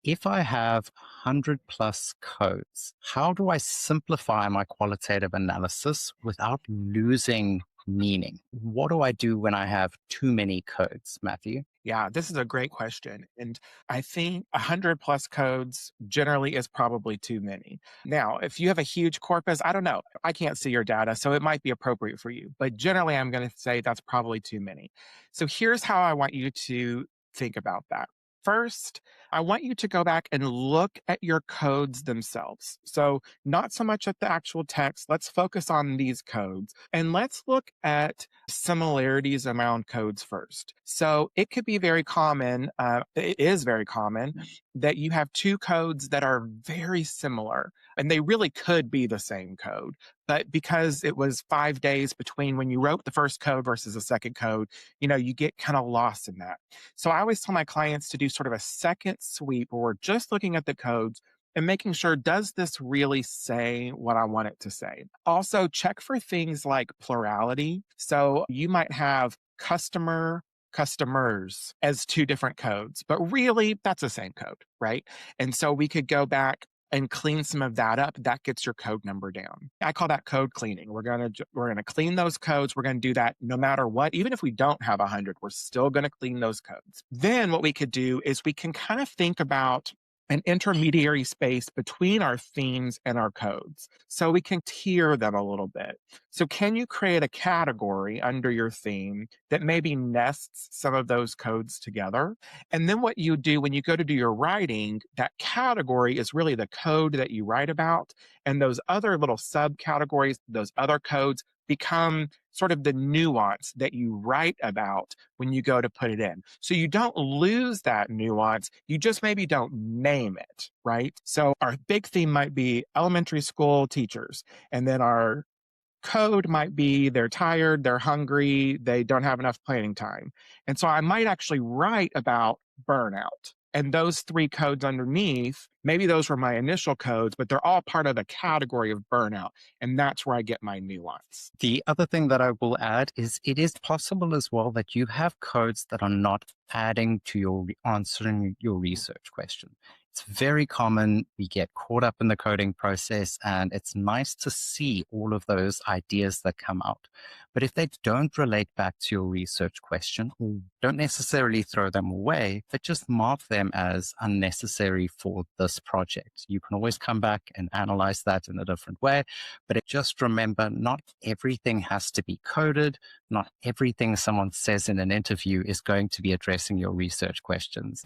If I have 100 plus codes, how do I simplify my qualitative analysis without losing meaning? What do I do when I have too many codes, Matthew? Yeah, this is a great question. And I think 100 plus codes generally is probably too many. Now, if you have a huge corpus, I don't know. I can't see your data, so it might be appropriate for you. But generally, I'm going to say that's probably too many. So here's how I want you to think about that. First, I want you to go back and look at your codes themselves. So, not so much at the actual text. Let's focus on these codes and let's look at similarities around codes first. So it could be very common, it is very common that you have two codes that are very similar and they really could be the same code. But because it was 5 days between when you wrote the first code versus the second code, you get kind of lost in that. So I always tell my clients to do sort of a second sweep where we're just looking at the codes and making sure, does this really say what I want it to say? Also, check for things like plurality. So you might have customer, customers as two different codes, but really that's the same code, right? And so we could go back and clean some of that up. That gets your code number down. I call that code cleaning. We're gonna clean those codes. We're gonna do that no matter what. Even if we don't have 100, we're still gonna clean those codes. Then what we could do is we can kind of think about an intermediary space between our themes and our codes. So we can tier them a little bit. So can you create a category under your theme that maybe nests some of those codes together? And then what you do when you go to do your writing, that category is really the code that you write about. And those other little subcategories, those other codes become sort of the nuance that you write about when you go to put it in. So you don't lose that nuance, you just maybe don't name it, right? So our big theme might be elementary school teachers, and then our code might be they're tired, they're hungry, they don't have enough planning time. And so I might actually write about burnout. And those three codes underneath, maybe those were my initial codes, but they're all part of the category of burnout. And that's where I get my nuance. The other thing that I will add is it is possible as well that you have codes that are not adding to your answering your research question. It's very common. We get caught up in the coding process, and it's nice to see all of those ideas that come out. But if they don't relate back to your research question, don't necessarily throw them away, but just mark them as unnecessary for this project. You can always come back and analyze that in a different way. But just remember, not everything has to be coded. Not everything someone says in an interview is going to be addressing your research questions.